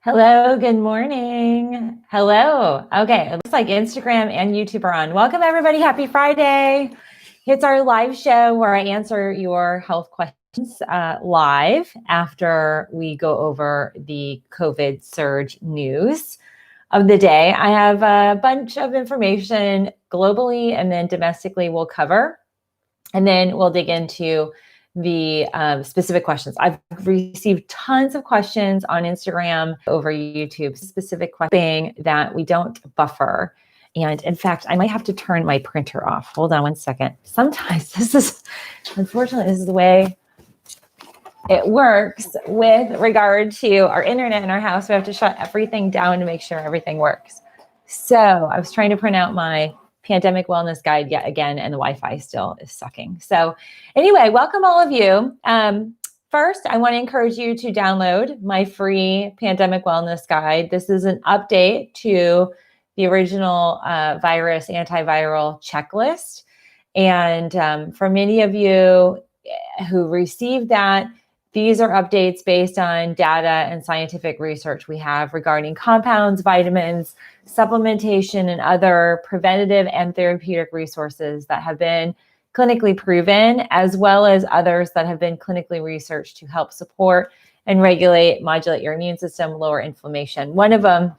Hello, good morning. Hello. Okay, it looks like Instagram and YouTube are on. Welcome, everybody. Happy Friday. It's our live show where I answer your health questions live after we go over the COVID surge news of the day. I have a bunch of information globally and then domestically we'll cover. And then we'll dig into the specific questions. I've received tons of questions on Instagram, over YouTube, specific questions that we don't buffer. And in fact, I might have to turn my printer off. Hold on one second. Sometimes unfortunately, this is the way it works with regard to our internet in our house. We have to shut everything down to make sure everything works. So I was trying to print out my pandemic wellness guide yet again, and the Wi-Fi still is sucking. So anyway, welcome all of you. First, I want to encourage you to download my free pandemic wellness guide. This is an update to the original virus antiviral checklist. And for many of you who received that, these are updates based on data and scientific research we have regarding compounds, vitamins, supplementation, and other preventative and therapeutic resources that have been clinically proven, as well as others that have been clinically researched to help support and modulate your immune system, lower inflammation. One of them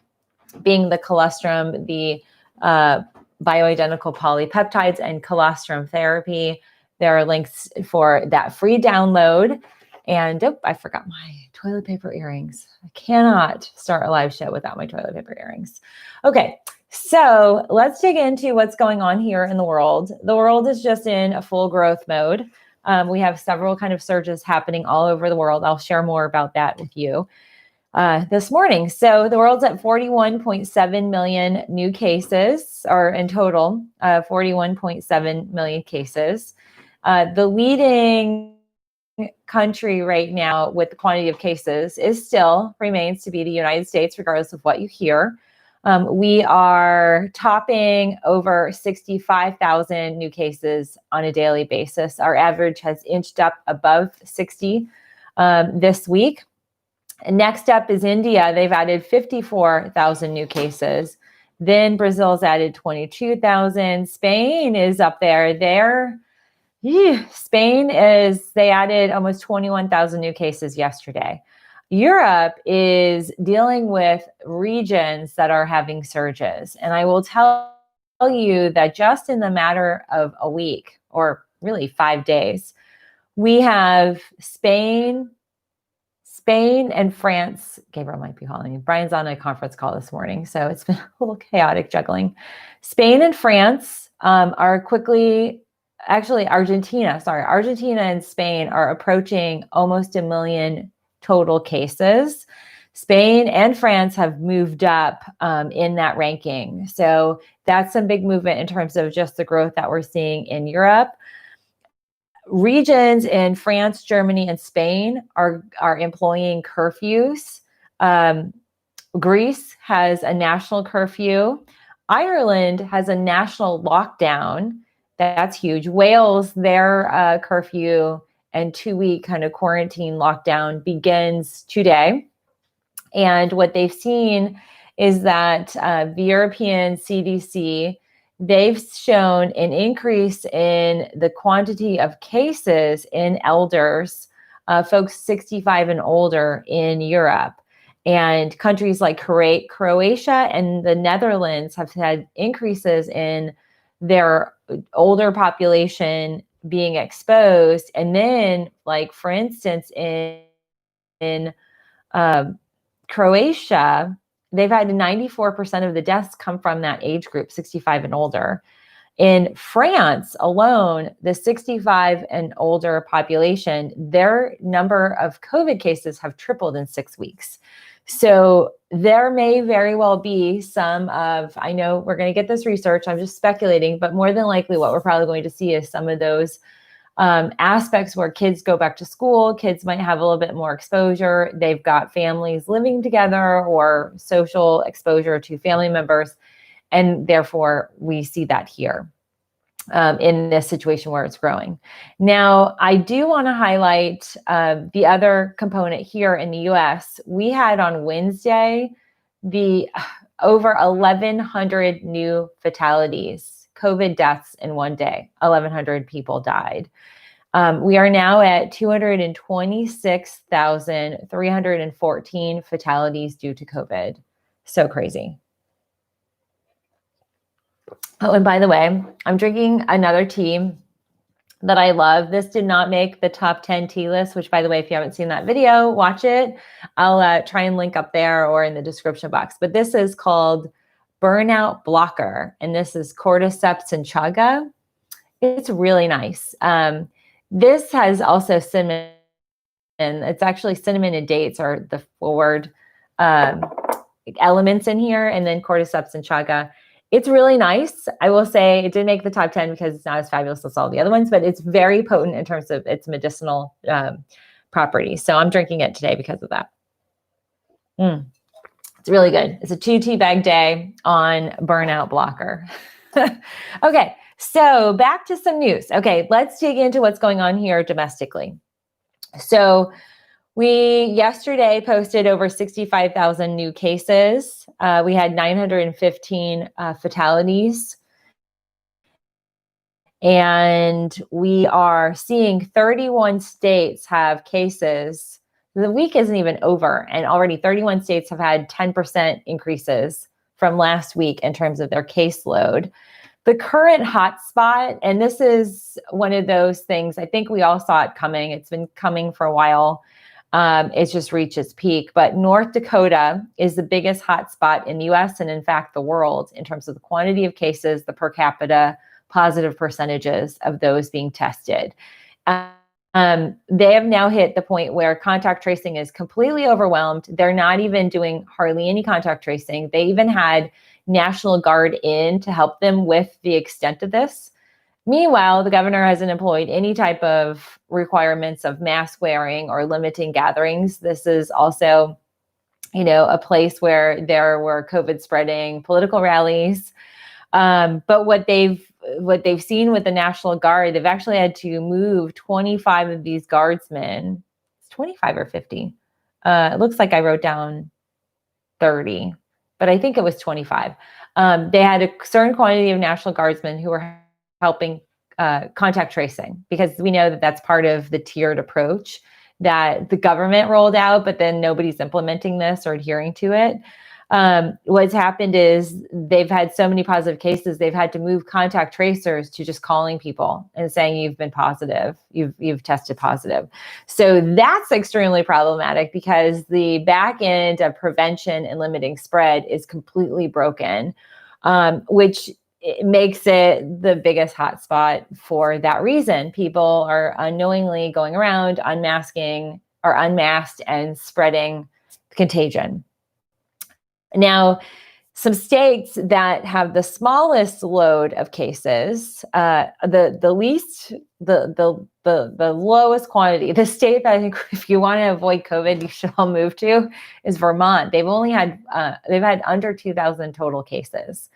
being the colostrum, the bioidentical polypeptides and colostrum therapy. There are links for that free download. And I forgot my toilet paper earrings. I cannot start a live show without my toilet paper earrings. Okay, so let's dig into what's going on here in the world. The world is just in a full growth mode. We have several kind of surges happening all over the world. I'll share more about that with you this morning. So the world's at 41.7 million new cases, or in total, 41.7 million cases. The leading country right now with the quantity of cases remains to be the United States, regardless of what you hear. We are topping over 65,000 new cases on a daily basis. Our average has inched up above 60 this week. And next up is India. They've added 54,000 new cases. Then Brazil's added 22,000. Spain is up there. They added almost 21,000 new cases yesterday. Europe is dealing with regions that are having surges. And I will tell you that just in the matter of a week, or really 5 days, we have Spain and France. Gabriel might be calling me. Brian's on a conference call this morning, so it's been a little chaotic juggling. Spain and France are quickly... Actually, Argentina and Spain are approaching almost 1 million total cases. Spain and France have moved up in that ranking. So that's some big movement in terms of just the growth that we're seeing in Europe. Regions in France, Germany, and Spain are employing curfews. Greece has a national curfew. Ireland has a national lockdown. That's huge. Wales, their curfew and 2-week kind of quarantine lockdown begins today. And what they've seen is that the European CDC, they've shown an increase in the quantity of cases in elders, folks 65 and older in Europe. And countries like Croatia and the Netherlands have had increases in their older population being exposed. And then, like, for instance, in Croatia, they've had 94% of the deaths come from that age group, 65 and older. In France alone, the 65 and older population, their number of COVID cases have tripled in 6 weeks. So there may very well be I know we're going to get this research, I'm just speculating, but more than likely what we're probably going to see is some of those aspects where kids go back to school, kids might have a little bit more exposure, they've got families living together or social exposure to family members, and therefore we see that here. in this situation where it's growing. Now, I do want to highlight the other component here in the US. We had on Wednesday the over 1,100 new fatalities, COVID deaths in one day. 1,100 people died. We are now at 226,314 fatalities due to COVID. So crazy. Oh, and by the way, I'm drinking another tea that I love. This did not make the top 10 tea list, which, by the way, if you haven't seen that video, watch it. I'll try and link up there or in the description box. But this is called Burnout Blocker, and this is cordyceps and chaga. It's really nice. This has also cinnamon. It's actually cinnamon and dates are the forward elements in here, and then cordyceps and chaga. It's really nice. I will say it didn't make the top 10 because it's not as fabulous as all the other ones, but it's very potent in terms of its medicinal properties. So I'm drinking it today because of that. It's really good. It's a 2 tea bag day on Burnout Blocker. Okay, so back to some news. Okay, let's dig into what's going on here domestically. So we yesterday posted over 65,000 new cases. We had 915 fatalities. And we are seeing 31 states have cases. The week isn't even over, and already 31 states have had 10% increases from last week in terms of their caseload. The current hotspot, and this is one of those things, I think we all saw it coming. It's been coming for a while. It's just reached its peak. But North Dakota is the biggest hotspot in the US and, in fact, the world in terms of the quantity of cases, the per capita positive percentages of those being tested. They have now hit the point where contact tracing is completely overwhelmed. They're not even doing hardly any contact tracing. They even had National Guard in to help them with the extent of this. Meanwhile, the governor hasn't employed any type of requirements of mask wearing or limiting gatherings. This is also, a place where there were COVID spreading political rallies. But what they've seen with the National Guard, they've actually had to move 25 of these guardsmen. It's 25 or 50. It looks like I wrote down 30, but I think it was 25. They had a certain quantity of National Guardsmen who were helping contact tracing, because we know that that's part of the tiered approach that the government rolled out, but then nobody's implementing this or adhering to it. What's happened is they've had so many positive cases, they've had to move contact tracers to just calling people and saying, you've been positive, you've tested positive. So that's extremely problematic because the back end of prevention and limiting spread is completely broken, which makes it the biggest hotspot for that reason. People are unknowingly going around unmasking or unmasked and spreading contagion. Now, some states that have the smallest load of cases, the lowest quantity, the state that I think if you want to avoid COVID, you should all move to is Vermont. They've had under 2,000 total cases.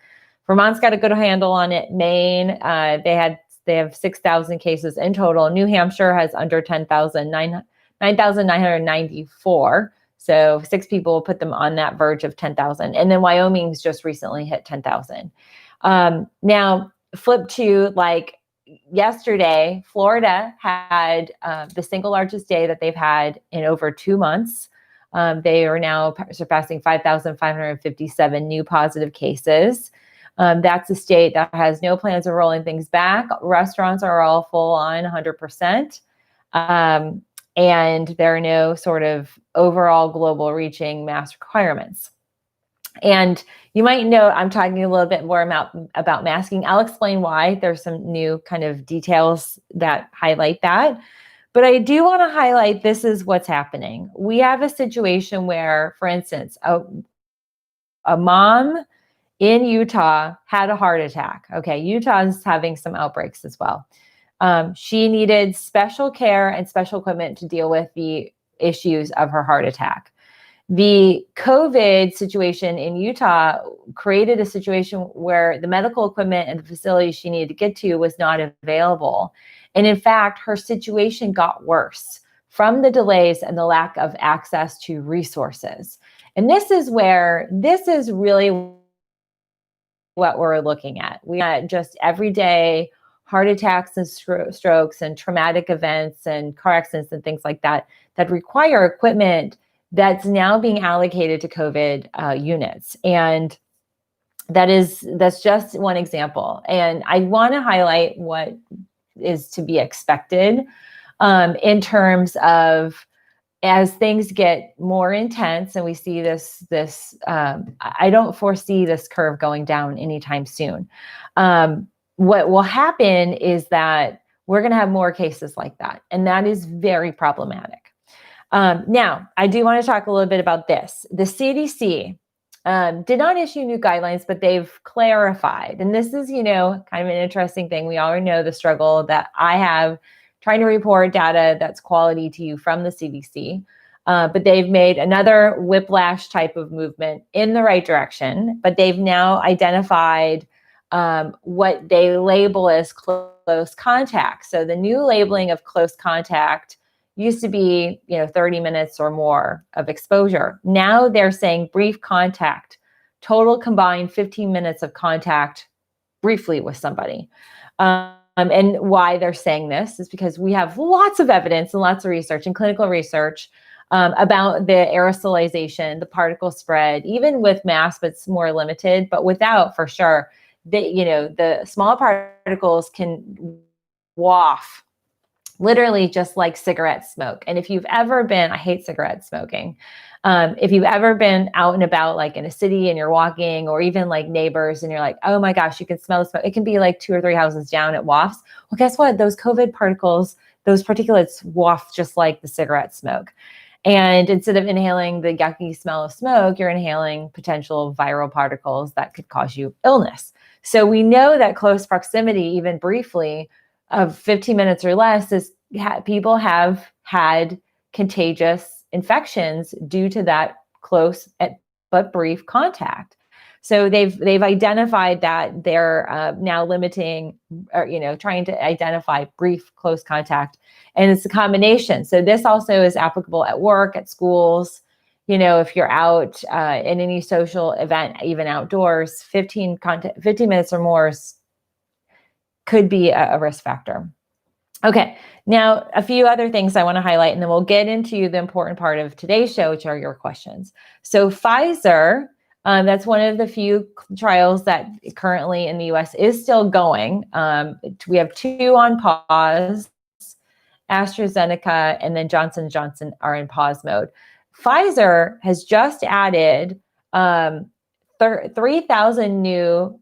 Vermont's got a good handle on it. Maine, they have 6,000 cases in total. New Hampshire has under 10,000, 9,994. So 6 people will put them on that verge of 10,000. And then Wyoming's just recently hit 10,000. Now, flip to like yesterday, Florida had the single largest day that they've had in over 2 months. They are now surpassing 5,557 new positive cases. That's a state that has no plans of rolling things back. Restaurants are all full on 100%. And there are no sort of overall global reaching mask requirements. And you might know I'm talking a little bit more about masking. I'll explain why. There's some new kind of details that highlight that. But I do want to highlight this is what's happening. We have a situation where, for instance, a mom in Utah had a heart attack. Okay, Utah's having some outbreaks as well. She needed special care and special equipment to deal with the issues of her heart attack. The COVID situation in Utah created a situation where the medical equipment and the facility she needed to get to was not available. And in fact, her situation got worse from the delays and the lack of access to resources. And this is really what we're looking at. We got just everyday heart attacks and strokes and traumatic events and car accidents and things like that that require equipment that's now being allocated to COVID units. And that's just one example. And I want to highlight what is to be expected in terms of as things get more intense and we see this, I don't foresee this curve going down anytime soon. What will happen is that we're going to have more cases like that. And that is very problematic. Now, I do want to talk a little bit about this. The CDC did not issue new guidelines, but they've clarified. And this is, kind of an interesting thing. We already know the struggle that I have trying to report data that's quality to you from the CDC. But they've made another whiplash type of movement in the right direction. But they've now identified what they label as close contact. So the new labeling of close contact used to be, 30 minutes or more of exposure. Now they're saying brief contact, total combined 15 minutes of contact briefly with somebody. And why they're saying this is because we have lots of evidence and lots of research and clinical research about the aerosolization, the particle spread, even with masks, but it's more limited, but without, for sure, the small particles can waft literally just like cigarette smoke. And if you've ever been, I hate cigarette smoking. If you've ever been out and about, like in a city and you're walking, or even like neighbors and you're like, oh my gosh, you can smell the smoke. It can be like 2 or 3 houses down, it wafts. Well, guess what? Those COVID particles, those particulates waft just like the cigarette smoke. And instead of inhaling the yucky smell of smoke, you're inhaling potential viral particles that could cause you illness. So we know that close proximity, even briefly, of 15 minutes or less, people have had contagious infections due to that close but brief contact. So they've identified that they're now limiting, or trying to identify brief close contact, and it's a combination. So this also is applicable at work, at schools. If you're out in any social event, even outdoors, 15 minutes or more could be a risk factor. Okay, now a few other things I want to highlight, and then we'll get into the important part of today's show, which are your questions. So Pfizer, that's one of the few trials that currently in the US is still going. We have 2 on pause. AstraZeneca and then Johnson & Johnson are in pause mode. Pfizer has just added 3,000 new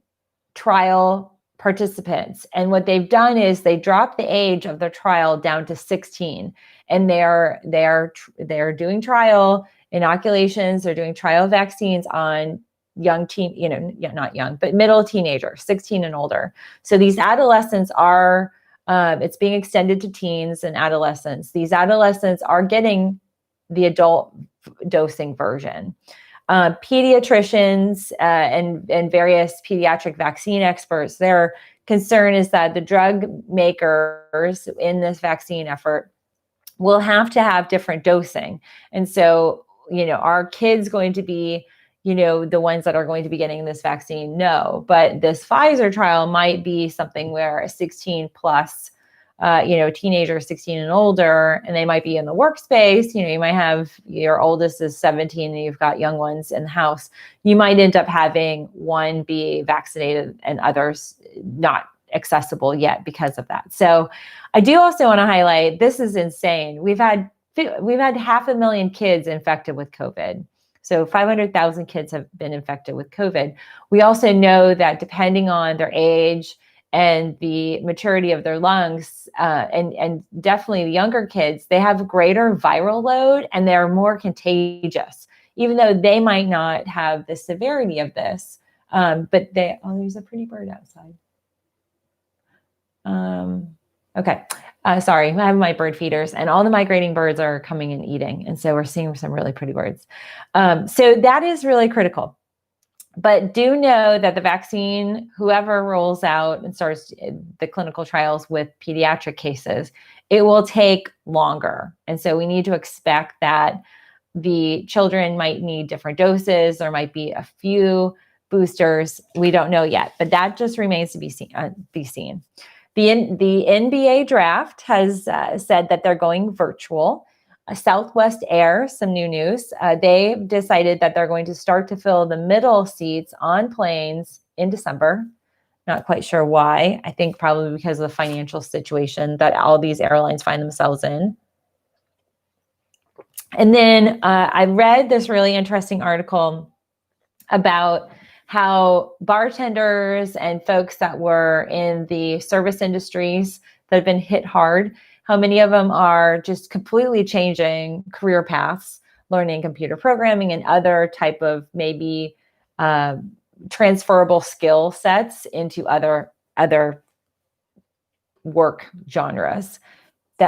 trial participants. And what they've done is they dropped the age of their trial down to 16. And they're doing trial inoculations, they're doing trial vaccines on young not young, but middle teenagers, 16 and older. So these adolescents are, it's being extended to teens and adolescents. These adolescents are getting the adult dosing version. Pediatricians and various pediatric vaccine experts, their concern is that the drug makers in this vaccine effort will have to have different dosing. And so, are kids going to be, the ones that are going to be getting this vaccine? No, but this Pfizer trial might be something where a 16 plus teenagers 16 and older, and they might be in the workspace. You might have your oldest is 17 and you've got young ones in the house. You might end up having one be vaccinated and others not accessible yet because of that. So I do also want to highlight, this is insane. We've had 500,000 kids infected with COVID. So 500,000 kids have been infected with COVID. We also know that depending on their age and the maturity of their lungs, and definitely the younger kids, they have greater viral load and they're more contagious, even though they might not have the severity of this. But there's a pretty bird outside. Okay. Sorry, I have my bird feeders, and all the migrating birds are coming and eating. And so we're seeing some really pretty birds. So that is really critical. But do know that the vaccine, whoever rolls out and starts the clinical trials with pediatric cases, it will take longer. And so we need to expect that the children might need different doses. There might be a few boosters. We don't know yet, but that just remains to be seen. The NBA draft has said that they're going virtual. Southwest Air, some new news. They decided that they're going to start to fill the middle seats on planes in December. Not quite sure why. I think probably because of the financial situation that all these airlines find themselves in. And then I read this really interesting article about how bartenders and folks that were in the service industries that have been hit hard, how many of them are just completely changing career paths, learning computer programming and other type of maybe transferable skill sets into other work genres.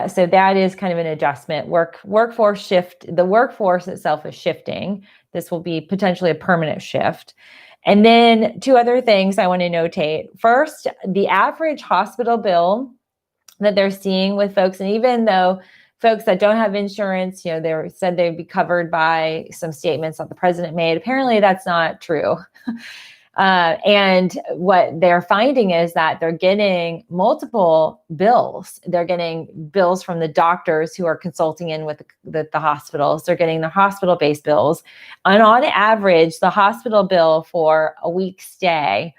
So that is kind of an adjustment. Workforce shift. The workforce itself is shifting. This will be potentially a permanent shift. And then two other things I want to notate. First, the average hospital bill that they're seeing with folks, and even though folks that don't have insurance, they said they'd be covered by some statements that the president made. Apparently, that's not true. And what they're finding is that they're getting multiple bills. They're getting bills from the doctors who are consulting in with the hospitals. They're getting the hospital-based bills. And on average, the hospital bill for a week's stay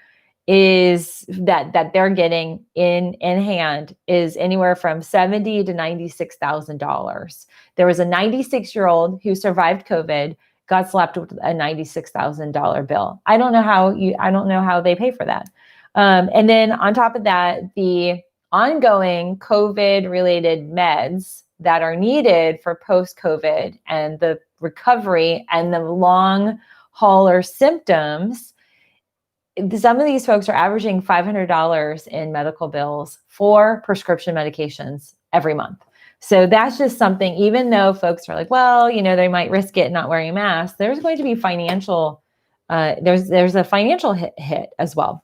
is that they're getting in hand is anywhere from $70,000 to $96,000. There was a 96-year-old who survived COVID, got slapped with a $96,000 bill. I don't know how they pay for that. And then on top of that, the ongoing COVID-related meds that are needed for post-COVID and the recovery and the long hauler symptoms, some of these folks are averaging $500 in medical bills for prescription medications every month. So that's just something, even though folks are like, well, they might risk it not wearing a mask, there's going to be financial, there's a financial hit as well.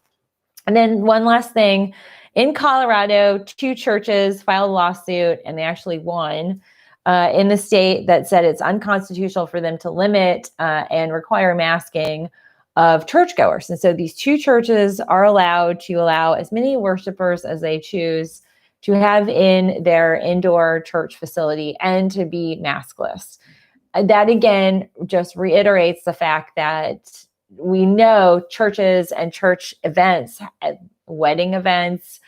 And then one last thing, in Colorado, 2 churches filed a lawsuit and they actually won in the state that said it's unconstitutional for them to limit and require masking of churchgoers. And so these 2 churches are allowed to allow as many worshipers as they choose to have in their indoor church facility and to be maskless. That again just reiterates the fact that we know churches and church events, wedding events,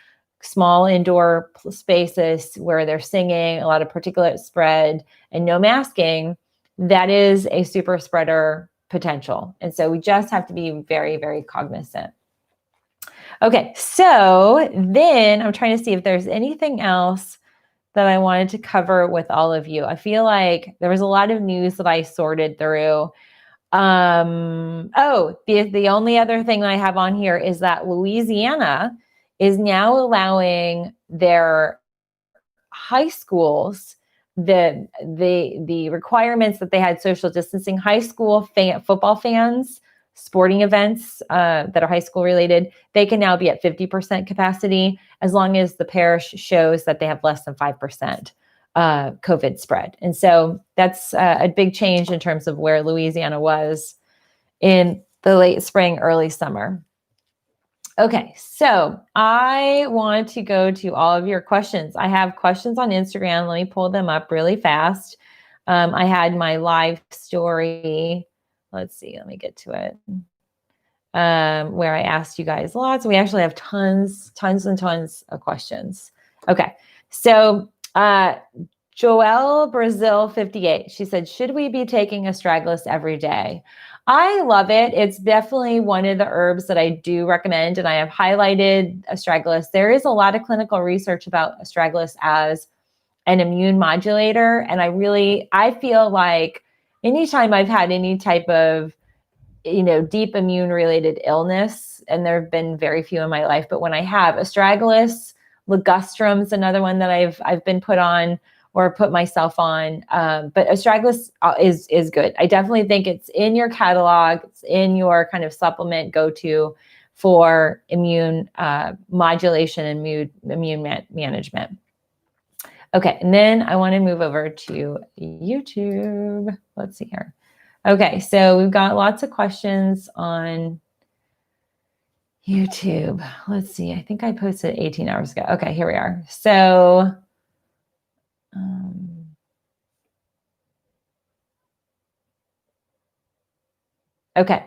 small indoor spaces where they're singing, a lot of particulate spread and no masking, that is a super spreader potential. And so we just have to be very, very cognizant. Okay, so then I'm trying to see if there's anything else that I wanted to cover with all of you. I feel like there was a lot of news that I sorted through. The only other thing that I have on here is that Louisiana is now allowing their high schools, the requirements that they had social distancing, high school football fans, sporting events that are high school related, they can now be at 50% capacity as long as the parish shows that they have less than 5% COVID spread. And so that's a big change in terms of where Louisiana was in the late spring, early summer. Okay, so I want to go to all of your questions. I have questions on Instagram. Let me pull them up really fast. I had my live story. Let's see, let me get to it. Where I asked you guys lots. We actually have tons and tons of questions. Okay, so Joelle Brazil 58, she said, should we be taking astragalus every day? I love it. It's definitely one of the herbs that I do recommend, and I have highlighted astragalus. There is a lot of clinical research about astragalus as an immune modulator, and I feel like anytime I've had any type of, deep immune related illness, and there have been very few in my life, but when I have, astragalus Ligustrum is another one that I've been put on or put myself on. But astragalus is good. I definitely think it's in your catalog. It's in your kind of supplement go-to for immune modulation and immune management. Okay, and then I want to move over to YouTube. Let's see here. Okay, so we've got lots of questions on YouTube. Let's see. I think I posted 18 hours ago. Okay, here we are. So, okay.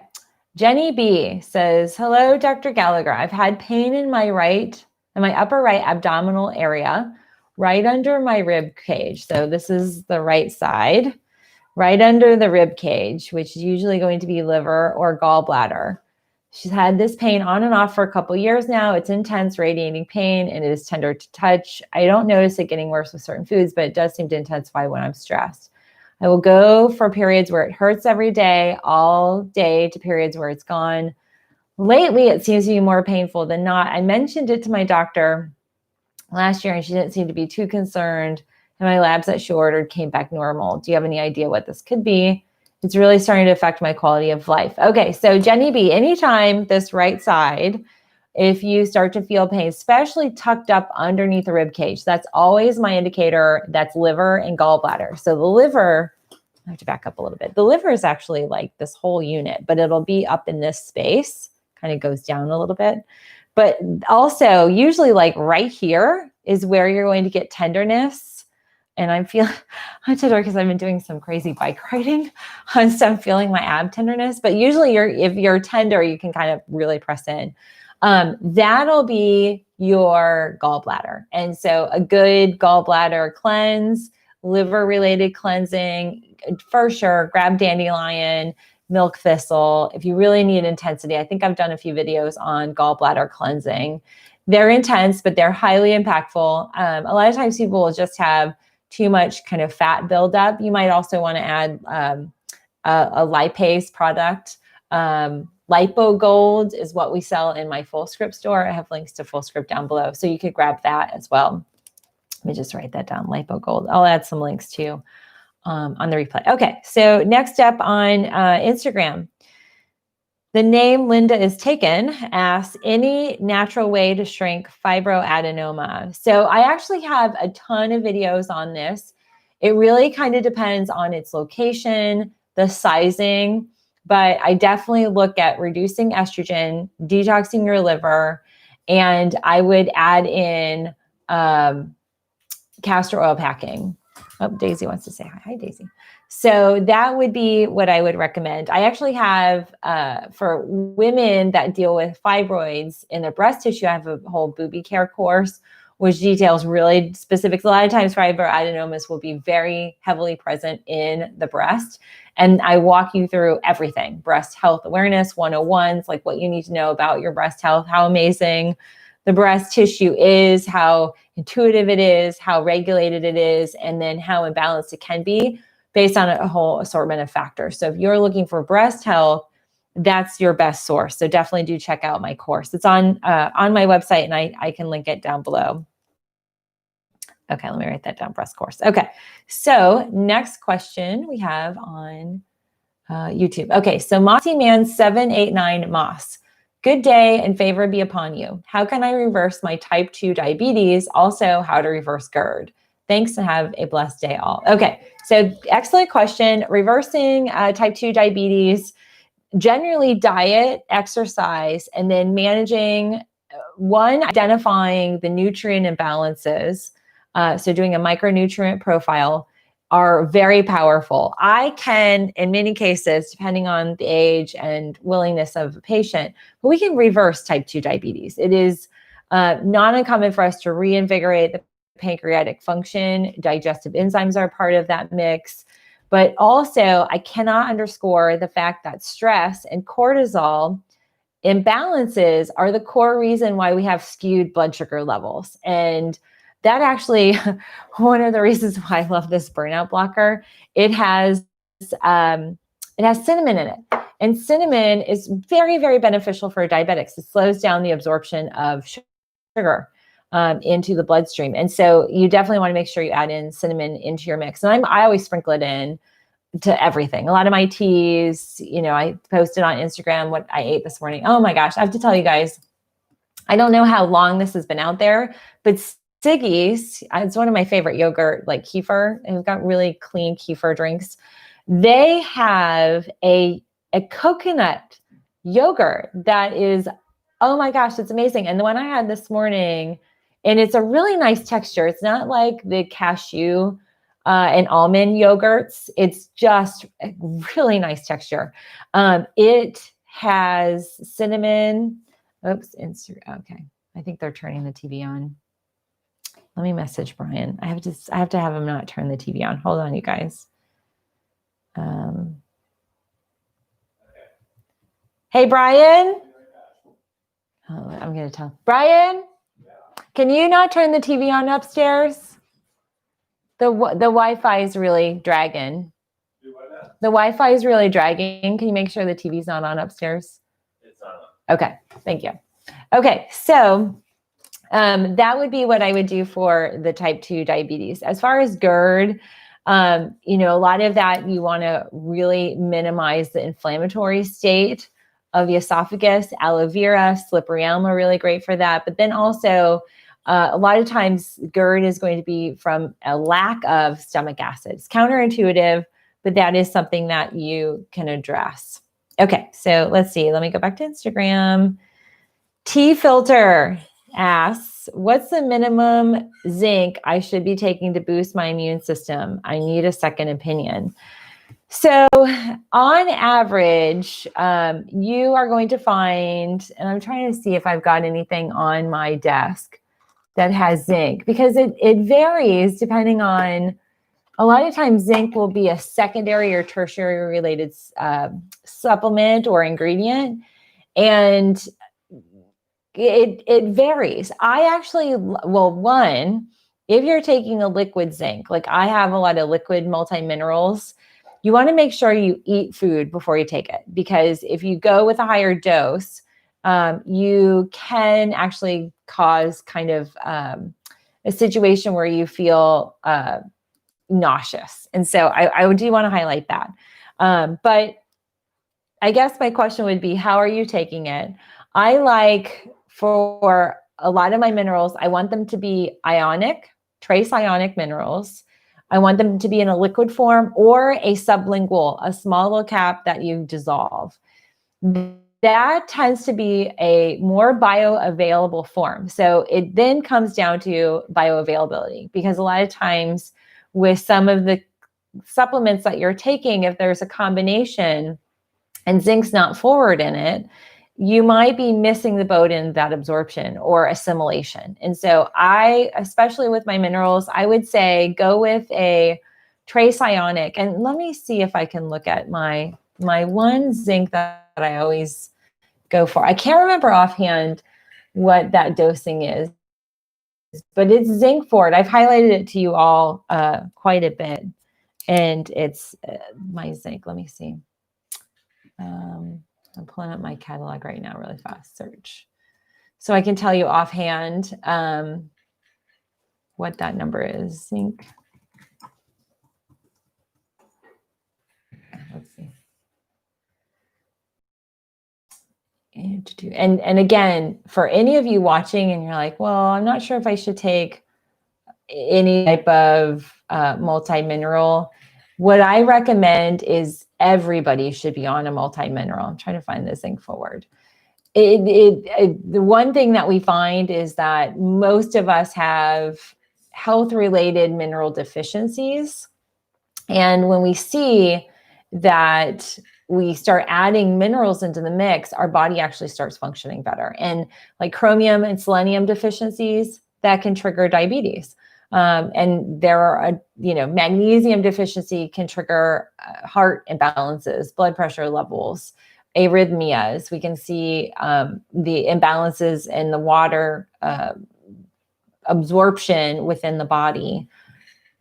Jenny B says, hello, Dr. Gallagher. I've had pain in my upper right abdominal area, right under my rib cage. So this is the right side, right under the rib cage, which is usually going to be liver or gallbladder. She's had this pain on and off for a couple of years now. It's intense, radiating pain, and it is tender to touch. I don't notice it getting worse with certain foods, but it does seem to intensify when I'm stressed. I will go for periods where it hurts every day, all day, to periods where it's gone. Lately, it seems to be more painful than not. I mentioned it to my doctor last year, and she didn't seem to be too concerned. And my labs that she ordered came back normal. Do you have any idea what this could be? It's really starting to affect my quality of life. Okay, so Jenny B, anytime this right side, if you start to feel pain, especially tucked up underneath the rib cage, that's always my indicator that's liver and gallbladder. So the liver, I have to back up a little bit. The liver is actually like this whole unit, but it'll be up in this space, kind of goes down a little bit. But also usually like right here is where you're going to get tenderness. And I'm tender because I've been doing some crazy bike riding. And so I'm feeling my ab tenderness. But usually if you're tender, you can kind of really press in. That'll be your gallbladder. And so a good gallbladder cleanse, liver-related cleansing, for sure, grab dandelion, milk thistle. If you really need intensity, I think I've done a few videos on gallbladder cleansing. They're intense, but they're highly impactful. A lot of times people will just have too much kind of fat buildup. You might also want to add a lipase product. LipoGold is what we sell in my FullScript store. I have links to FullScript down below, so you could grab that as well. Let me just write that down, LipoGold. I'll add some links too on the replay. Okay, so next up on Instagram, the name Linda is taken asks, any natural way to shrink fibroadenoma? So I actually have a ton of videos on this. It really kind of depends on its location, the sizing, but I definitely look at reducing estrogen, detoxing your liver, and I would add in castor oil packing. Oh, Daisy wants to say hi. Hi, Daisy. So that would be what I would recommend. I actually have, for women that deal with fibroids in their breast tissue, I have a whole booby care course, which details really specifics. A lot of times fibroadenomas will be very heavily present in the breast. And I walk you through everything, breast health awareness 101s, like what you need to know about your breast health, how amazing the breast tissue is, how intuitive it is, how regulated it is, and then how imbalanced it can be based on a whole assortment of factors. So if you're looking for breast health, that's your best source. So definitely do check out my course. It's on my website, and I can link it down below. Okay, let me write that down, breast course. Okay, so next question we have on YouTube. Okay, so Mossy Man 789 Moss. Good day and favor be upon you. How can I reverse my type 2 diabetes? Also, how to reverse GERD? Thanks and have a blessed day all. Okay, so excellent question. Reversing type 2 diabetes, generally diet, exercise, and then managing, identifying the nutrient imbalances. So doing a micronutrient profile are very powerful. I can, in many cases, depending on the age and willingness of a patient, but we can reverse type 2 diabetes. It is not uncommon for us to reinvigorate the pancreatic function. Digestive enzymes are part of that mix. But also, I cannot underscore the fact that stress and cortisol imbalances are the core reason why we have skewed blood sugar levels. And that actually, one of the reasons why I love this burnout blocker, it has cinnamon in it. And cinnamon is very, very beneficial for diabetics. It slows down the absorption of sugar. into the bloodstream. And so you definitely want to make sure you add in cinnamon into your mix. And I always sprinkle it in to everything. A lot of my teas, you know, I posted on Instagram what I ate this morning. Oh my gosh, I have to tell you guys, I don't know how long this has been out there, but Siggy's, it's one of my favorite yogurt, like kefir, and we've got really clean kefir drinks. They have a coconut yogurt that is, oh my gosh, it's amazing. And the one I had this morning, and it's a really nice texture. It's not like the cashew and almond yogurts. It's just a really nice texture. It has cinnamon. Oops, okay. I think they're turning the TV on. Let me message Brian. I have to have him not turn the TV on. Hold on, you guys. Hey, Brian. Oh, I'm going to tell Brian. Can you not turn the TV on upstairs? The Wi-Fi is really dragging. The Wi-Fi is really dragging. Can you make sure the TV's not on upstairs? It's on. Okay, thank you. Okay, so that would be what I would do for the type 2 diabetes. As far as GERD, you know, a lot of that you want to really minimize the inflammatory state of the esophagus. Aloe vera, slippery elm are really great for that. But then also, a lot of times GERD is going to be from a lack of stomach acid. It's counterintuitive, but that is something that you can address. Okay, so let's see. Let me go back to Instagram. Tea Filter asks, what's the minimum zinc I should be taking to boost my immune system? I need a second opinion. So on average, you are going to find, and I'm trying to see if I've got anything on my desk that has zinc, because it varies depending on, a lot of times zinc will be a secondary or tertiary related supplement or ingredient. And it varies. I actually, well, one, if you're taking a liquid zinc, like I have a lot of liquid multi-minerals, you want to make sure you eat food before you take it, because if you go with a higher dose, you can actually cause kind of a situation where you feel nauseous. And so I do want to highlight that. But I guess my question would be, how are you taking it? I like, for a lot of my minerals, I want them to be ionic, trace ionic minerals. I want them to be in a liquid form or a sublingual, a small little cap that you dissolve. That tends to be a more bioavailable form. So it then comes down to bioavailability, because a lot of times with some of the supplements that you're taking, if there's a combination and zinc's not forward in it, you might be missing the boat in that absorption or assimilation. And so I, especially with my minerals, I would say go with a trace ionic. And let me see if I can look at my one zinc that I always go for. I can't remember offhand what that dosing is, but it's zinc forward. I've highlighted it to you all quite a bit. And it's my zinc. Let me see. I'm pulling up my catalog right now, really fast search. So I can tell you offhand what that number is. Zinc. Let's see. And again, for any of you watching and you're like, well, I'm not sure if I should take any type of multi-mineral, what I recommend is everybody should be on a multi-mineral. I'm trying to find this zinc forward. The one thing that we find is that most of us have health-related mineral deficiencies. And when we see that we start adding minerals into the mix, our body actually starts functioning better. And like chromium and selenium deficiencies, that can trigger diabetes. And there are, magnesium deficiency can trigger heart imbalances, blood pressure levels, arrhythmias. We can see the imbalances in the water absorption within the body.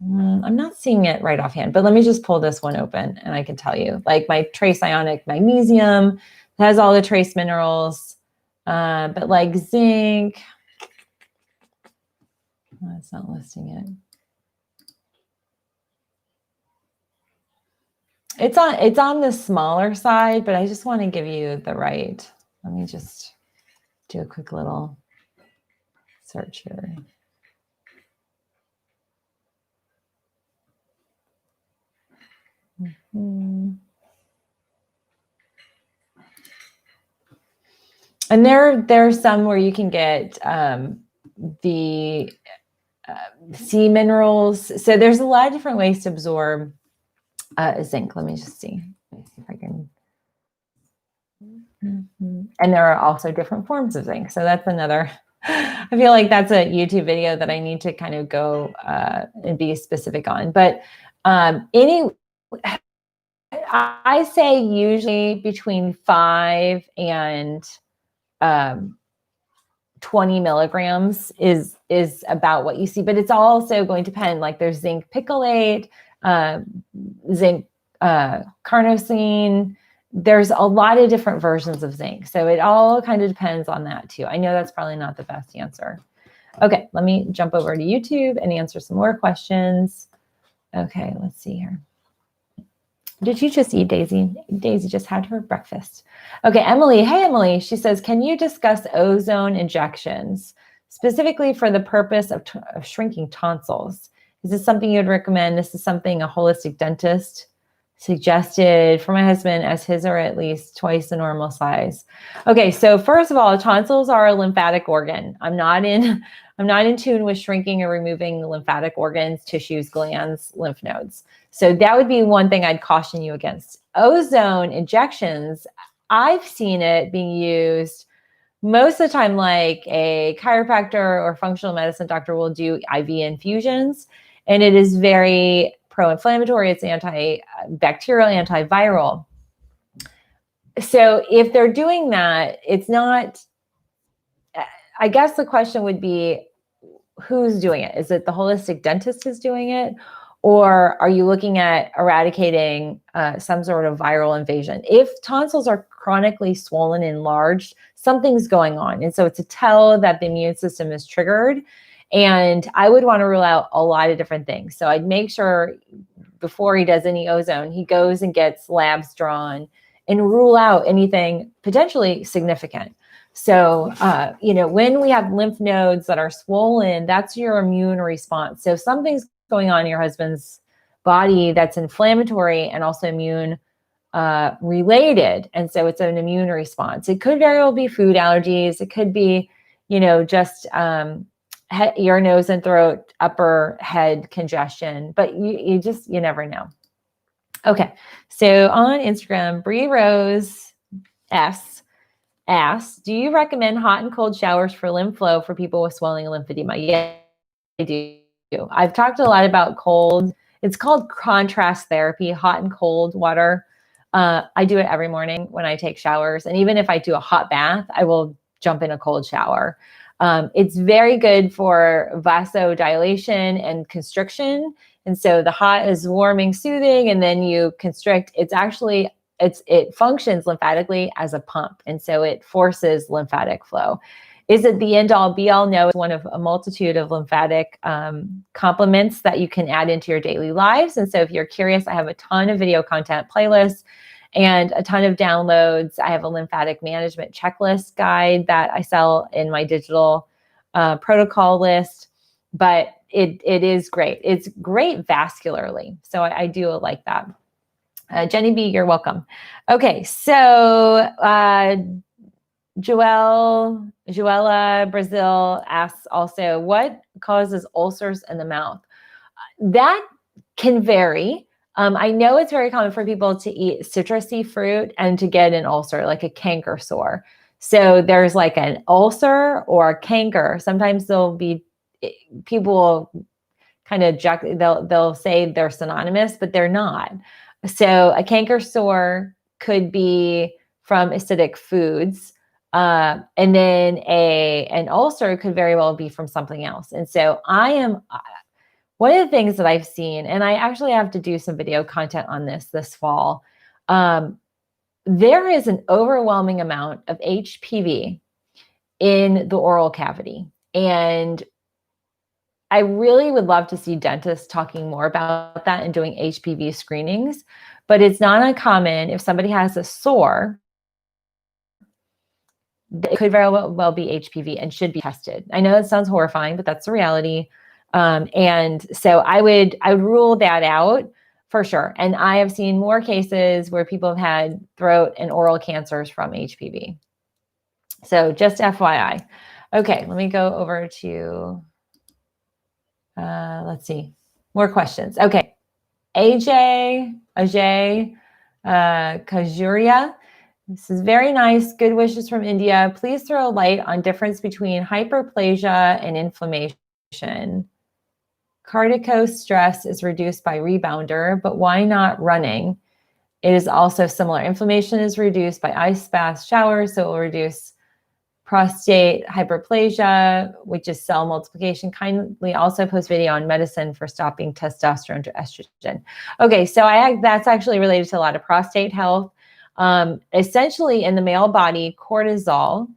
I'm not seeing it right offhand, but let me just pull this one open and I can tell you. Like my trace ionic magnesium has all the trace minerals, but like zinc, Oh, it's not listing it. It's on the smaller side, but I just want to give you the right. Let me just do a quick little search here. Mm-hmm. And there's some where you can get the sea minerals. So there's a lot of different ways to absorb zinc. Let me just see. Let me see if I can. Mm-hmm. And there are also different forms of zinc. So that's another. I feel like that's a YouTube video that I need to kind of go and be specific on. But I say usually between 5 and 20 milligrams is about what you see, but it's also going to depend. Like there's zinc picolate, zinc carnosine. There's a lot of different versions of zinc. So it all kind of depends on that too. I know that's probably not the best answer. Okay, let me jump over to YouTube and answer some more questions. Okay, let's see here. Did you just eat, Daisy? Daisy just had her breakfast. Okay, Emily. Hey, Emily. She says, can you discuss ozone injections, specifically for the purpose of shrinking tonsils? Is this something you would recommend? This is something a holistic dentist suggested for my husband, as his are at least twice the normal size. Okay, so first of all, tonsils are a lymphatic organ. I'm not in tune with shrinking or removing lymphatic organs, tissues, glands, lymph nodes. So that would be one thing I'd caution you against. Ozone injections, I've seen it being used most of the time, like a chiropractor or functional medicine doctor will do IV infusions, and it is very pro-inflammatory. It's antibacterial, antiviral. So if they're doing that, it's not, I guess the question would be, who's doing it? Is it the holistic dentist is doing it? Or are you looking at eradicating some sort of viral invasion? If tonsils are chronically swollen and enlarged, something's going on. And so it's a tell that the immune system is triggered. And I would want to rule out a lot of different things. So I'd make sure before he does any ozone, he goes and gets labs drawn and rule out anything potentially significant. So, when we have lymph nodes that are swollen, that's your immune response. So if something's going on in your husband's body that's inflammatory and also immune related, and so it's an immune response. It could very well be food allergies. It could be, just ear, nose, and throat, upper head congestion, but you never know. Okay, so on Instagram, Bree Rose S asks, do you recommend hot and cold showers for lymph flow for people with swelling and lymphedema? Yeah, I do. I've talked a lot about cold. It's called contrast therapy, hot and cold water. I do it every morning when I take showers. And even if I do a hot bath, I will jump in a cold shower. It's very good for vasodilation and constriction. And so the hot is warming, soothing, and then you constrict. It functions lymphatically as a pump. And so it forces lymphatic flow. Is it the end all be all? No, it's one of a multitude of lymphatic complements that you can add into your daily lives. And so if you're curious, I have a ton of video content playlists and a ton of downloads. I have a lymphatic management checklist guide that I sell in my digital protocol list, but it is great. It's great vascularly. So I do like that. Jenny B, you're welcome. Okay, so Joella Brazil asks also, what causes ulcers in the mouth? That can vary. I know it's very common for people to eat citrusy fruit and to get an ulcer, like a canker sore. So there's like an ulcer or a canker. Sometimes people will kind of they'll say they're synonymous, but they're not. So a canker sore could be from acidic foods. And then an ulcer could very well be from something else. And so one of the things that I've seen, and I actually have to do some video content on this fall, there is an overwhelming amount of HPV in the oral cavity. And I really would love to see dentists talking more about that and doing HPV screenings, but it's not uncommon if somebody has a sore, it could very well be HPV and should be tested. I know that sounds horrifying, but that's the reality. And so I would rule that out for sure. And I have seen more cases where people have had throat and oral cancers from HPV. So just FYI. Okay, let me go over to, let's see, more questions. Okay, Ajay Kajuria. This is very nice. Good wishes from India. Please throw light on difference between hyperplasia and inflammation. Cortico stress is reduced by rebounder, but why not running? It is also similar. Inflammation is reduced by ice baths, showers, so it will reduce prostate hyperplasia, which is cell multiplication. Kindly also post video on medicine for stopping testosterone to estrogen. Okay, so that's actually related to a lot of prostate health. Essentially, in the male body, cortisol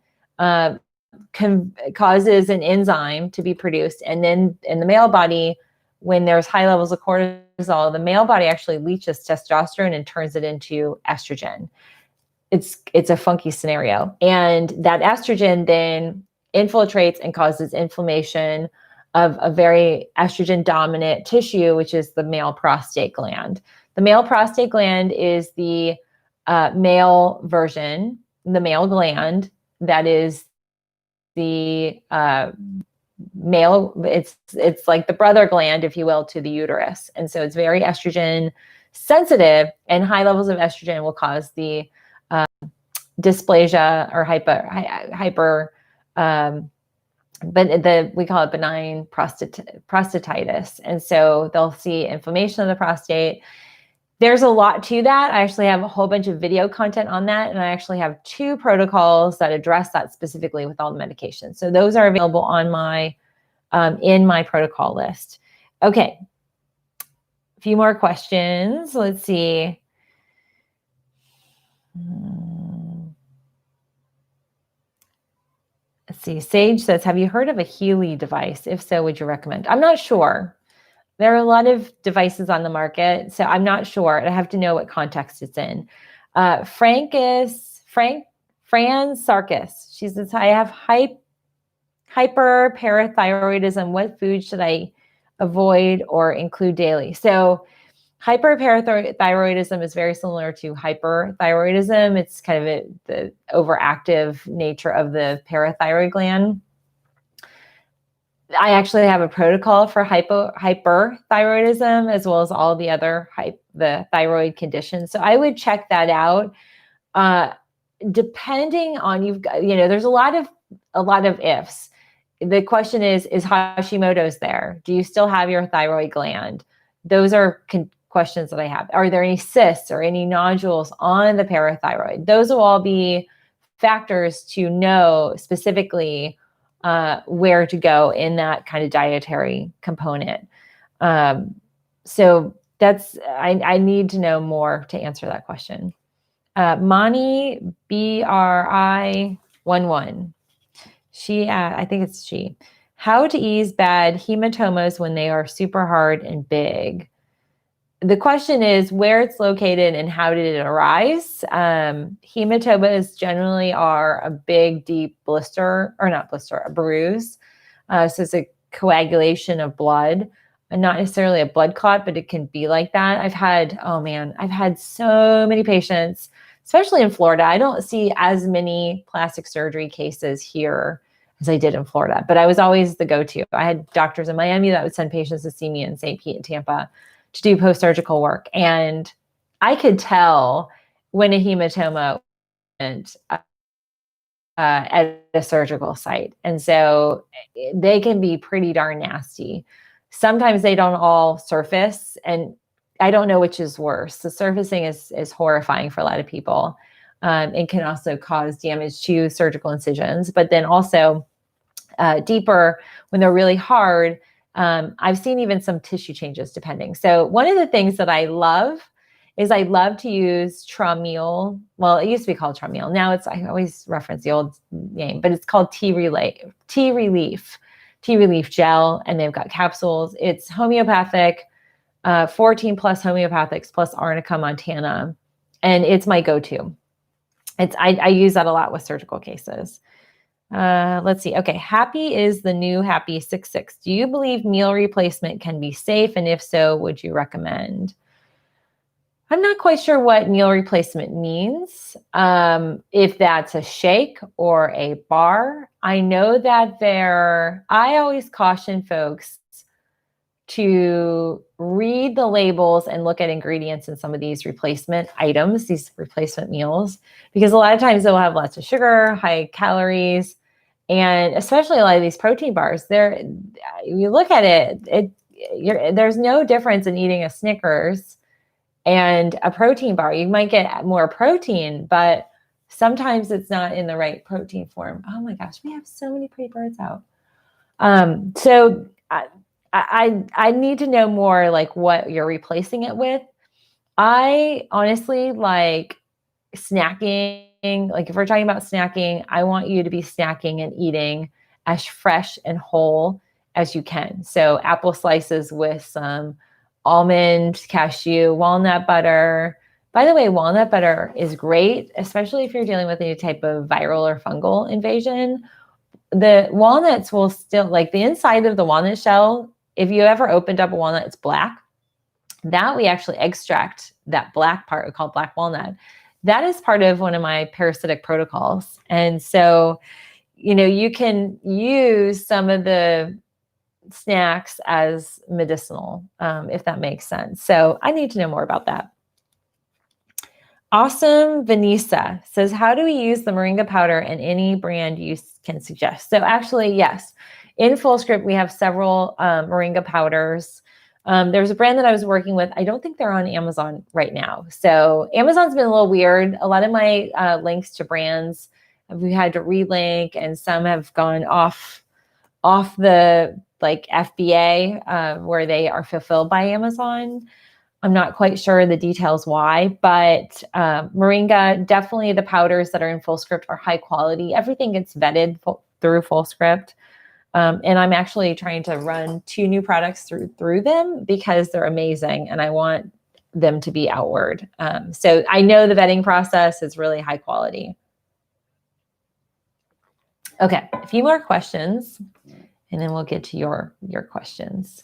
causes an enzyme to be produced. And then in the male body, when there's high levels of cortisol, the male body actually leaches testosterone and turns it into estrogen. It's a funky scenario. And that estrogen then infiltrates and causes inflammation of a very estrogen dominant tissue, which is the male prostate gland. The male prostate gland is the male version, the male gland that is the male, it's like the brother gland, if you will, to the uterus. And so it's very estrogen sensitive, and high levels of estrogen will cause the dysplasia or hyper but we call it benign prostatitis. And so they'll see inflammation of the prostate. There's a lot to that. I actually have a whole bunch of video content on that. And I actually have 2 protocols that address that specifically with all the medications. So those are available on my, in my protocol list. Okay. A few more questions. Let's see. Let's see. Sage says, have you heard of a Healy device? If so, would you recommend? I'm not sure. There are a lot of devices on the market, so I'm not sure. I have to know what context it's in. Fran Sarkis. She says, I have hyperparathyroidism. What food should I avoid or include daily? So hyperparathyroidism is very similar to hyperthyroidism. It's kind of the overactive nature of the parathyroid gland. I actually have a protocol for hyperthyroidism as well as all the other the thyroid conditions. So I would check that out. Depending on there's a lot of ifs. The question is Hashimoto's there? Do you still have your thyroid gland? Those are questions that I have. Are there any cysts or any nodules on the parathyroid? Those will all be factors to know specifically where to go in that kind of dietary component. So I need to know more to answer that question. Mani BRI11. I think it's she. How to ease bad hematomas when they are super hard and big. The question is where it's located and how did it arise? Hematomas generally are a big, deep blister, or not blister, a bruise. So it's a coagulation of blood, and not necessarily a blood clot, but it can be like that. I've had so many patients, especially in Florida. I don't see as many plastic surgery cases here as I did in Florida, but I was always the go-to. I had doctors in Miami that would send patients to see me in St. Pete and Tampa to do post-surgical work. And I could tell when a hematoma went at a surgical site. And so they can be pretty darn nasty. Sometimes they don't all surface, and I don't know which is worse. The surfacing is horrifying for a lot of people. It can also cause damage to surgical incisions, but then also deeper when they're really hard. I've seen even some tissue changes depending. So one of the things that I love is I love to use Traumeel. Well, it used to be called Traumeel. Now I always reference the old name, but it's called T-Relief. tea relief gel, and they've got capsules. It's homeopathic, 14 plus homeopathics plus Arnica montana. And it's my go-to. I use that a lot with surgical cases. Let's see. Okay. Happy is the new happy 66. Do you believe meal replacement can be safe? And if so, would you recommend? I'm not quite sure what meal replacement means. If that's a shake or a bar. I know that I always caution folks to read the labels and look at ingredients in some of these replacement items, these replacement meals, because a lot of times they'll have lots of sugar, high calories, and especially a lot of these protein bars. You look at it, there's no difference in eating a Snickers and a protein bar. You might get more protein, but sometimes it's not in the right protein form. Oh my gosh, we have so many pretty birds out. So I need to know more like what you're replacing it with. I honestly like snacking. Like if we're talking about snacking, I want you to be snacking and eating as fresh and whole as you can. So apple slices with some almond, cashew, walnut butter. By the way, walnut butter is great, especially if you're dealing with any type of viral or fungal invasion. The walnuts will still, like the inside of the walnut shell, if you ever opened up a walnut, it's black. That we actually extract that black part, we call it black walnut. That is part of one of my parasitic protocols. And so, you can use some of the snacks as medicinal, if that makes sense. So I need to know more about that. Awesome. Vanessa says, how do we use the moringa powder and any brand you can suggest? So actually, yes, in FullScript, we have several moringa powders. There's a brand that I was working with. I don't think they're on Amazon right now. So Amazon's been a little weird. A lot of my links to brands, we had to relink, and some have gone off the like FBA where they are fulfilled by Amazon. I'm not quite sure the details why, but moringa, definitely the powders that are in FullScript are high quality. Everything gets vetted through FullScript. And I'm actually trying to run 2 new products through them because they're amazing and I want them to be outward. So I know the vetting process is really high quality. Okay, a few more questions and then we'll get to your questions.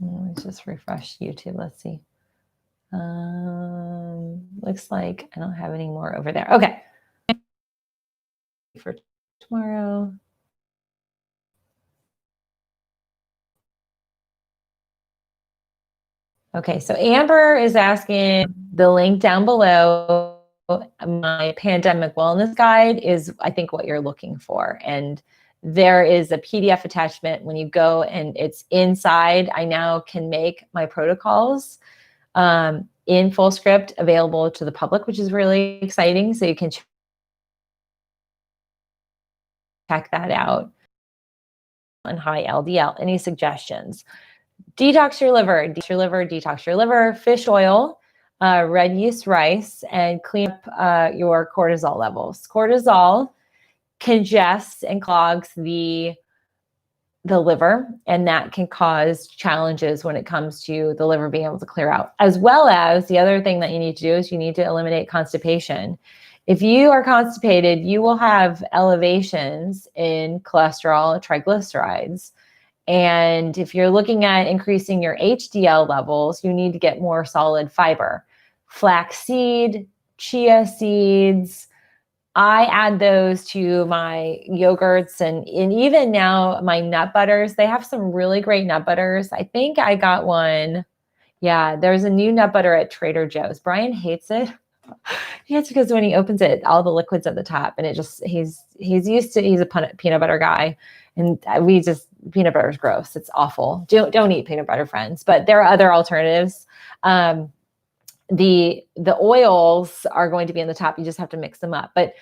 Let's just refresh YouTube. Let's see. Looks like I don't have any more over there. Okay. For tomorrow. Okay, so Amber is asking, the link down below, my pandemic wellness guide is, I think, what you're looking for. And there is a PDF attachment when you go and it's inside. I now can make my protocols in FullScript available to the public, which is really exciting. So you can check that out. On high LDL, any suggestions? Detox your liver, detox your liver, fish oil, red yeast rice, and clean up your cortisol levels. Cortisol congests and clogs the liver, and that can cause challenges when it comes to the liver being able to clear out. As well as the other thing that you need to do is you need to eliminate constipation. If you are constipated, you will have elevations in cholesterol, triglycerides. And if you're looking at increasing your HDL levels, you need to get more solid fiber. Flaxseed, chia seeds, I add those to my yogurts and even now my nut butters. They have some really great nut butters. I think I got one. Yeah, there's a new nut butter at Trader Joe's. Brian hates it. It's because when he opens it, all the liquid's at the top, and he's a peanut butter guy, and peanut butter is gross. It's awful. Don't eat peanut butter, friends. But there are other alternatives. The oils are going to be in the top. You just have to mix them up. But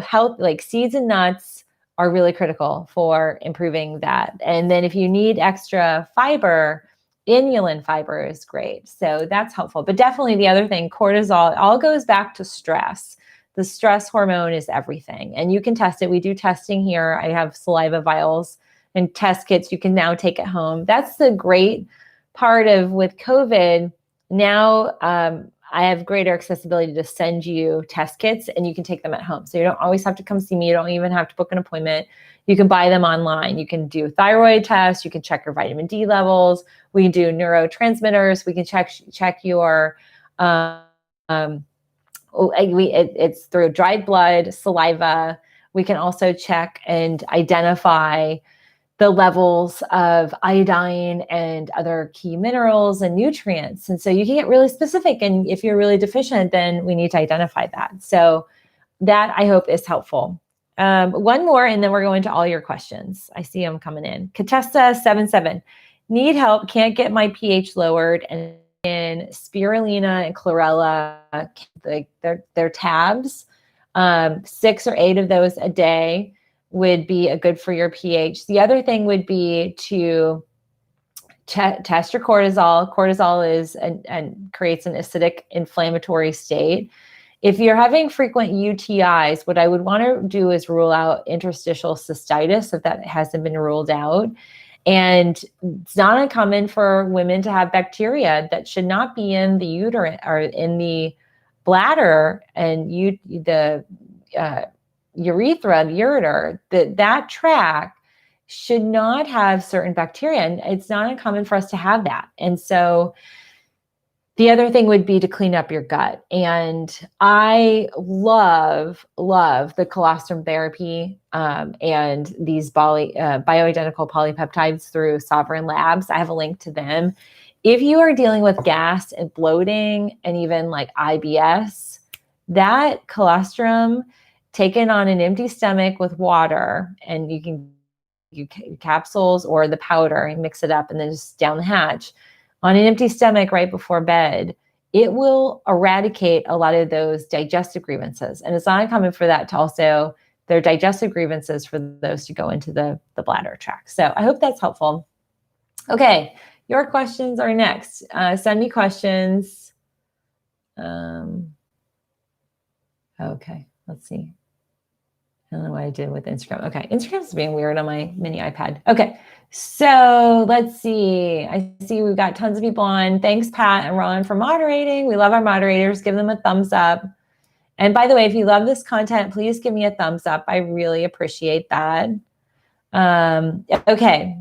health, like seeds and nuts, are really critical for improving that. And then if you need extra fiber, inulin fiber is great. So that's helpful. But definitely the other thing, cortisol, it all goes back to stress. The stress hormone is everything. And you can test it. We do testing here. I have saliva vials and test kits you can now take at home. That's the great part of with COVID. Now I have greater accessibility to send you test kits and you can take them at home. So you don't always have to come see me. You don't even have to book an appointment. You can buy them online. You can do thyroid tests. You can check your vitamin D levels. We can do neurotransmitters. We can check your, it's through dried blood, saliva. We can also check and identify the levels of iodine and other key minerals and nutrients. And so you can get really specific. And if you're really deficient, then we need to identify that. So that I hope is helpful. One more, and then we're going to all your questions. I see them coming in. Katesta77, need help, can't get my pH lowered. And in spirulina and chlorella, they're tabs, 6 or 8 of those a day would be a good for your pH. The other thing would be to test your cortisol. Cortisol is and creates an acidic inflammatory state. If you're having frequent UTIs, what I would want to do is rule out interstitial cystitis if that hasn't been ruled out. And it's not uncommon for women to have bacteria that should not be in the uterine or in the bladder and the urethra, the ureter, that tract should not have certain bacteria. And it's not uncommon for us to have that. And so the other thing would be to clean up your gut. And I love the colostrum therapy and these bioidentical polypeptides through Sovereign Labs. I have a link to them. If you are dealing with gas and bloating and even like IBS, that colostrum taken on an empty stomach with water, and you can capsules or the powder and mix it up and then just down the hatch on an empty stomach right before bed, it will eradicate a lot of those digestive grievances. And it's not uncommon for that to also, their digestive grievances for those to go into the bladder tract. So I hope that's helpful. Okay, your questions are next. Send me questions. Okay, let's see. I don't know what I did with Instagram. Okay, Instagram's being weird on my mini iPad. Okay, so let's see. I see we've got tons of people on. Thanks, Pat and Ron, for moderating. We love our moderators. Give them a thumbs up. And by the way, if you love this content, please give me a thumbs up. I really appreciate that. Okay.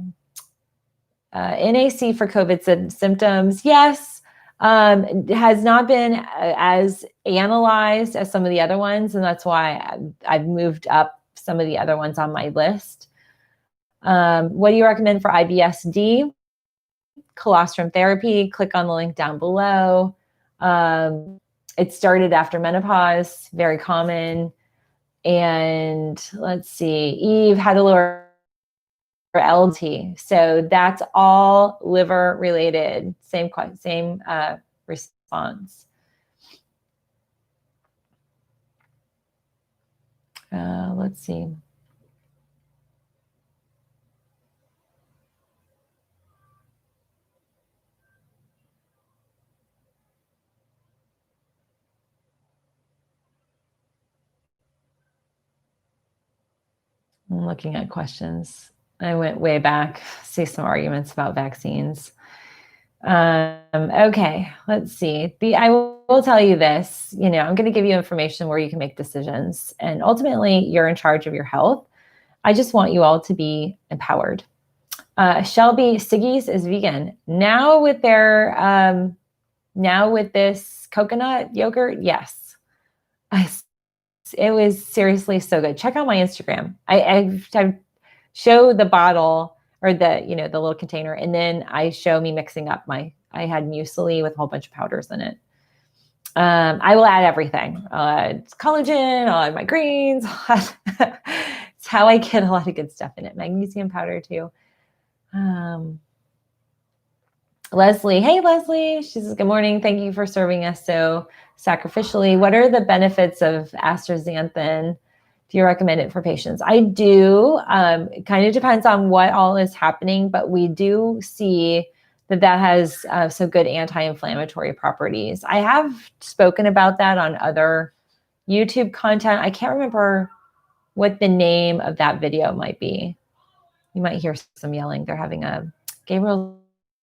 NAC for COVID symptoms. Yes. Has not been as analyzed as some of the other ones. And that's why I've moved up some of the other ones on my list. What do you recommend for IBS-D? Colostrum therapy. Click on the link down below. It started after menopause, very common. And let's see, Eve had a lower LT. So that's all liver related. Same response. Let's see. I'm looking at questions. I went way back, see some arguments about vaccines. Okay, let's see. I will tell you this, I'm going to give you information where you can make decisions. And ultimately, you're in charge of your health. I just want you all to be empowered. Shelby, Siggy's is vegan. Now with this coconut yogurt, yes. It was seriously so good. Check out my Instagram. I show the bottle or the little container, and then I show me mixing up I had muesli with a whole bunch of powders in it. I will add everything. It's collagen, I'll add my greens. It's how I get a lot of good stuff in it. Magnesium powder too. Leslie, hey Leslie, she says, good morning. Thank you for serving us so sacrificially. What are the benefits of astaxanthin? Do you recommend it for patients? I do. It kind of depends on what all is happening, but we do see that has some good anti-inflammatory properties. I have spoken about that on other YouTube content. I can't remember what the name of that video might be. You might hear some yelling. They're having Gabriel's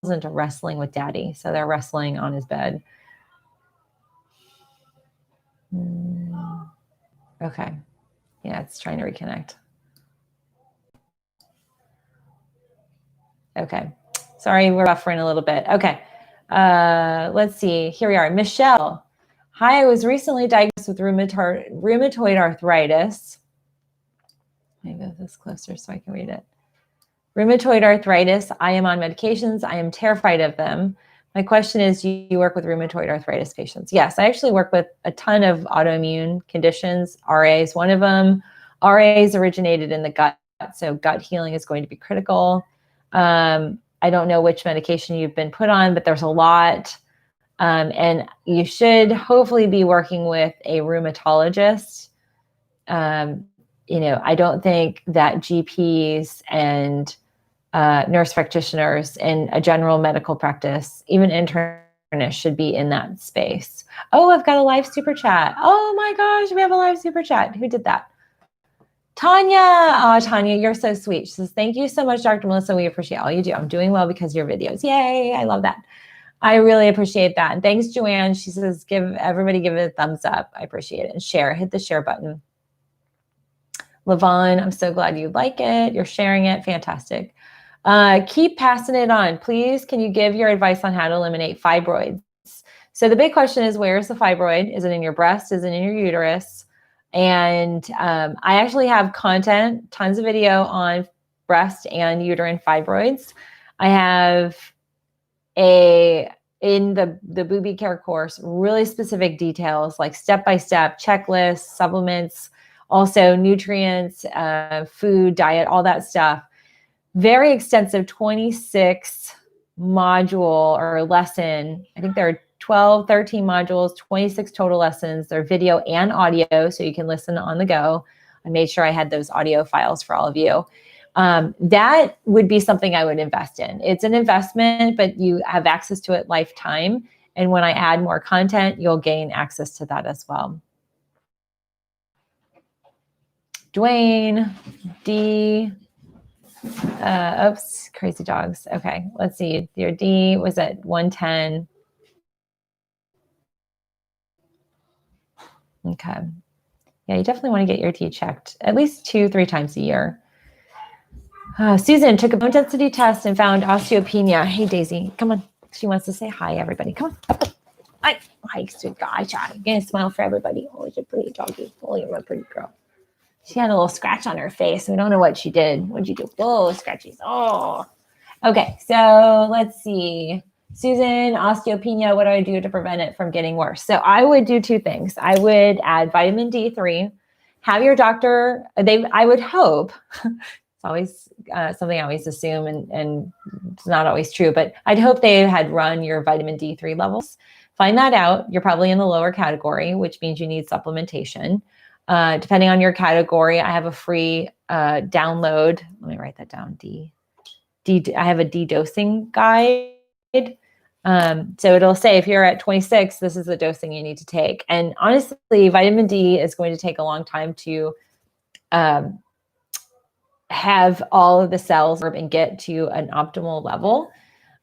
into wrestling with daddy. So they're wrestling on his bed. Okay. Yeah, it's trying to reconnect. Okay. Sorry, we're buffering a little bit. Okay. Let's see. Here we are. Michelle. Hi, I was recently diagnosed with rheumatoid arthritis. Let me go this closer so I can read it. Rheumatoid arthritis. I am on medications. I am terrified of them. My question is, do you work with rheumatoid arthritis patients? Yes, I actually work with a ton of autoimmune conditions. RA is one of them. RAs originated in the gut, so gut healing is going to be critical. I don't know which medication you've been put on, but there's a lot. And you should hopefully be working with a rheumatologist. I don't think that GPs and nurse practitioners in a general medical practice, even internists, should be in that space. Oh, I've got a live super chat. Oh my gosh, we have a live super chat. Who did that? Tanya. Oh, Tanya, you're so sweet. She says, thank you so much, Dr. Melissa. We appreciate all you do. I'm doing well because of your videos. Yay. I love that. I really appreciate that. And thanks, Joanne. She says, give it a thumbs up. I appreciate it. And share. Hit the share button. Lavon, I'm so glad you like it. You're sharing it. Fantastic. Keep passing it on. Please, can you give your advice on how to eliminate fibroids? So the big question is, where is the fibroid? Is it in your breast? Is it in your uterus? And I actually have content, tons of video on breast and uterine fibroids. I have in the Booby Care course, really specific details like step-by-step checklists, supplements, also nutrients, food, diet, all that stuff. Very extensive 26 module or lesson. I think there are 12, 13 modules, 26 total lessons. They're video and audio, so you can listen on the go. I made sure I had those audio files for all of you. That would be something I would invest in. It's an investment, but you have access to it lifetime. And when I add more content, you'll gain access to that as well. Dwayne, D, oops, crazy dogs. Okay, let's see. Your D was at 110. Okay. Yeah, you definitely want to get your T checked at least 2-3 times a year. Susan took a bone density test and found osteopenia. Hey, Daisy, come on. She wants to say hi, everybody. Come on. Hi, sweet guy. You're going to smile for everybody. Oh, you're a pretty doggy. Oh, you're a pretty girl. She had a little scratch on her face. We don't know what she did. What'd you do? Oh, scratchies. Oh. Okay, so let's see. Susan, osteopenia, what do I do to prevent it from getting worse? So I would do 2 things. I would add vitamin D3. Have your doctor, I would hope, it's always something I always assume and it's not always true, but I'd hope they had run your vitamin D3 levels. Find that out. You're probably in the lower category, which means you need supplementation. Depending on your category, I have a free download. Let me write that down. I have a de-dosing guide. So it'll say if you're at 26, this is the dosing you need to take. And honestly, vitamin D is going to take a long time to have all of the cells and get to an optimal level.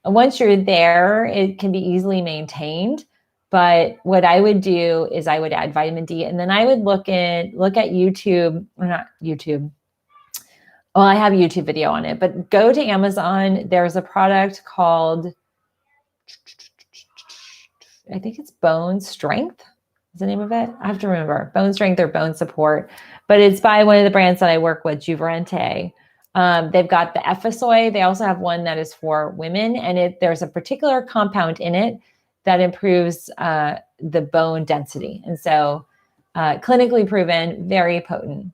And once you're there, it can be easily maintained. But what I would do is I would add vitamin D, and then I would look at YouTube, or not YouTube. Well, I have a YouTube video on it, but go to Amazon. There's a product called, I think it's Bone Strength is the name of it. I have to remember. Bone Strength or Bone Support, but it's by one of the brands that I work with, Juverente. They've got the Ephisoy. They also have one that is for women, and there's a particular compound in it that improves the bone density. And so clinically proven, very potent.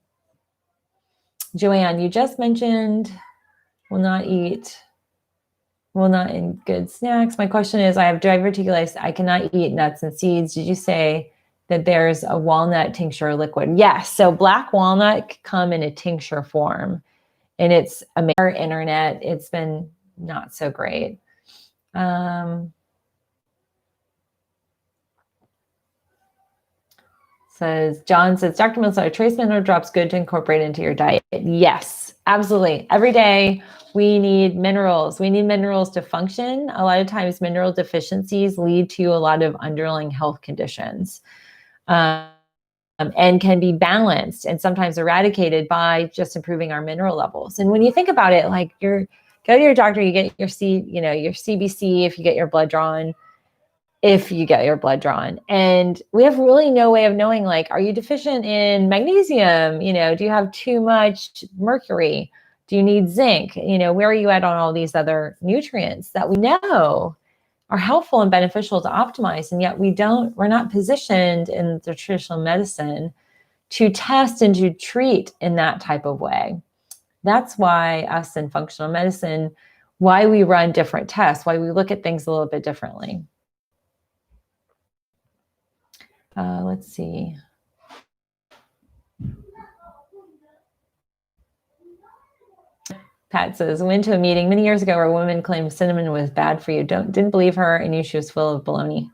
Joanne, you just mentioned will not eat good snacks. My question is, I have diverticulitis. I cannot eat nuts and seeds. Did you say that there's a walnut tincture liquid? Yes. So black walnut can come in a tincture form, and it's a internet. It's been not so great. John says, Dr. Mills, are trace mineral drops good to incorporate into your diet? Yes, absolutely. Every day we need minerals. We need minerals to function. A lot of times mineral deficiencies lead to a lot of underlying health conditions. And can be balanced and sometimes eradicated by just improving our mineral levels. And when you think about it, like go to your doctor, you get your your CBC if you get your blood drawn, and we have really no way of knowing, like, are you deficient in magnesium? Do you have too much mercury? Do you need zinc? Where are you at on all these other nutrients that we know are helpful and beneficial to optimize, and yet we're not positioned in the traditional medicine to test and to treat in that type of way. That's why us in functional medicine, why we run different tests, why we look at things a little bit differently. Let's see. Pat says, went to a meeting many years ago where a woman claimed cinnamon was bad for you. Didn't believe her and knew she was full of baloney.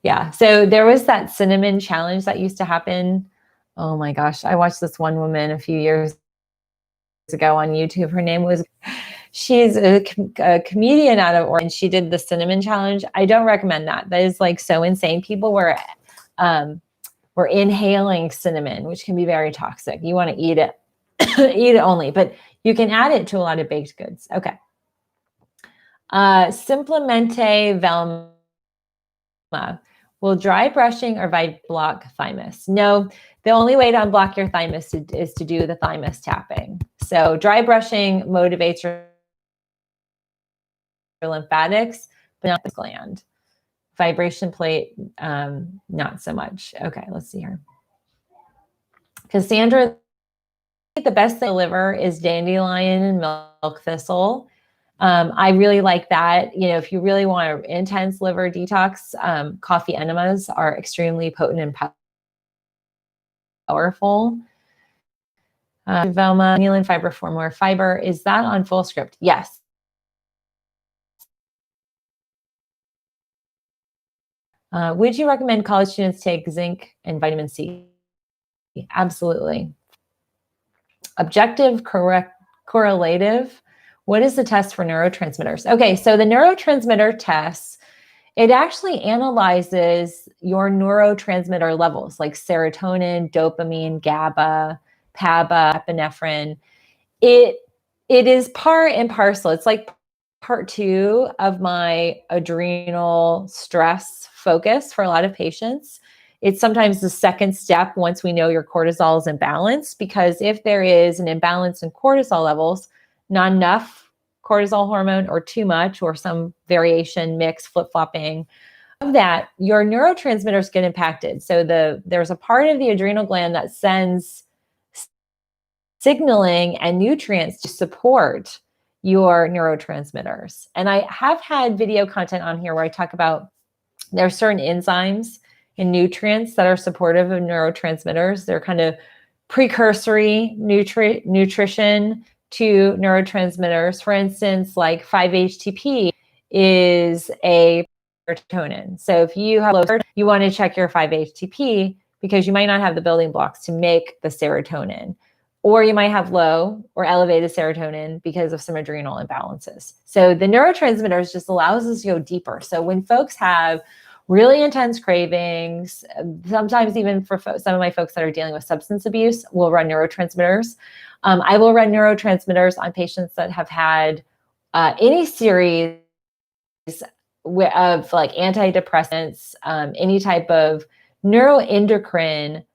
Yeah. So there was that cinnamon challenge that used to happen. Oh my gosh. I watched this one woman a few years ago on YouTube. Her name was, she's a comedian out of Oregon. She did the cinnamon challenge. I don't recommend that. That is like so insane. People were inhaling cinnamon, which can be very toxic. You want to eat it, eat it only, but you can add it to a lot of baked goods. Okay. Simplemente velma. Will dry brushing or block thymus? No, the only way to unblock your thymus is to do the thymus tapping. So dry brushing motivates your lymphatics, but not the gland. Vibration plate, not so much. Okay, let's see here. Cassandra, the best thing to liver is dandelion and milk thistle. I really like that. If you really want an intense liver detox, coffee enemas are extremely potent and powerful. Velma, annealing fiber for more fiber. Is that on full script? Yes. Would you recommend college students take zinc and vitamin C? Absolutely. Objective, correlative. What is the test for neurotransmitters? Okay, so the neurotransmitter test, it actually analyzes your neurotransmitter levels like serotonin, dopamine, GABA, PABA, epinephrine. It is part and parcel. It's like part 2 of my adrenal stress focus for a lot of patients. It's sometimes the second step once we know your cortisol is in balance, because if there is an imbalance in cortisol levels, not enough cortisol hormone or too much or some variation, mix, flip-flopping of that, your neurotransmitters get impacted. So there's a part of the adrenal gland that sends signaling and nutrients to support your neurotransmitters. And I have had video content on here where I talk about there are certain enzymes and nutrients that are supportive of neurotransmitters. They're kind of precursory nutrition to neurotransmitters. For instance, like 5-HTP is a serotonin. So if you have low, you want to check your 5-HTP because you might not have the building blocks to make the serotonin, or you might have low or elevated serotonin because of some adrenal imbalances. So the neurotransmitters just allows us to go deeper. So when folks have really intense cravings, sometimes even for some of my folks that are dealing with substance abuse, we'll run neurotransmitters. I will run neurotransmitters on patients that have had any series of like antidepressants, any type of neuroendocrine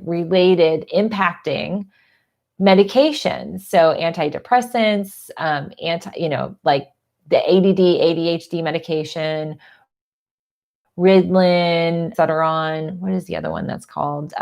related impacting medications. So antidepressants, like the ADD, ADHD medication, Ritalin, that are on, what is the other one that's called?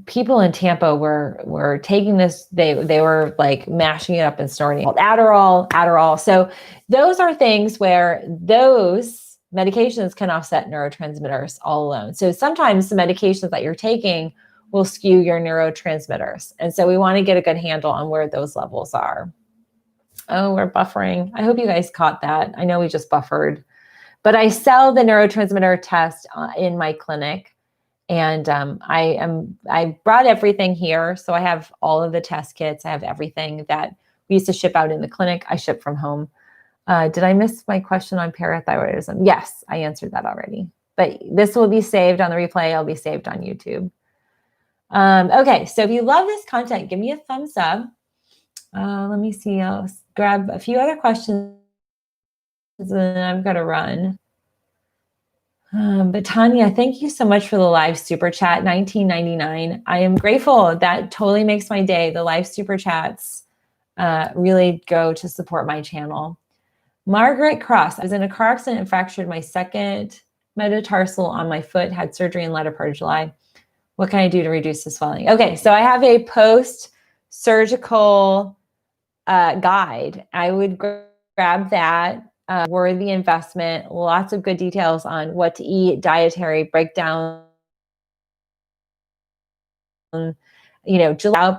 People in Tampa were taking this, they were like mashing it up and snorting it. Adderall. So those are things where those medications can offset neurotransmitters all alone. So sometimes the medications that you're taking will skew your neurotransmitters. And so we want to get a good handle on where those levels are. Oh, we're buffering. I hope you guys caught that. I know we just buffered, but I sell the neurotransmitter test in my clinic. And I brought everything here. So I have all of the test kits. I have everything that we used to ship out in the clinic. I ship from home. Did I miss my question on parathyroidism? Yes, I answered that already. But this will be saved on the replay. It'll be saved on YouTube. Okay, so if you love this content, give me a thumbs up. Let me see. I'll grab a few other questions and then I've got to run. But Tanya, thank you so much for the live super chat, $19.99. I am grateful. That totally makes my day. The live super chats really go to support my channel. Margaret Cross, I was in a car accident and fractured my second metatarsal on my foot, had surgery in latter part of July. What can I do to reduce the swelling? Okay, so I have a post-surgical guide. I would grab that. Worthy investment, lots of good details on what to eat, dietary breakdown, but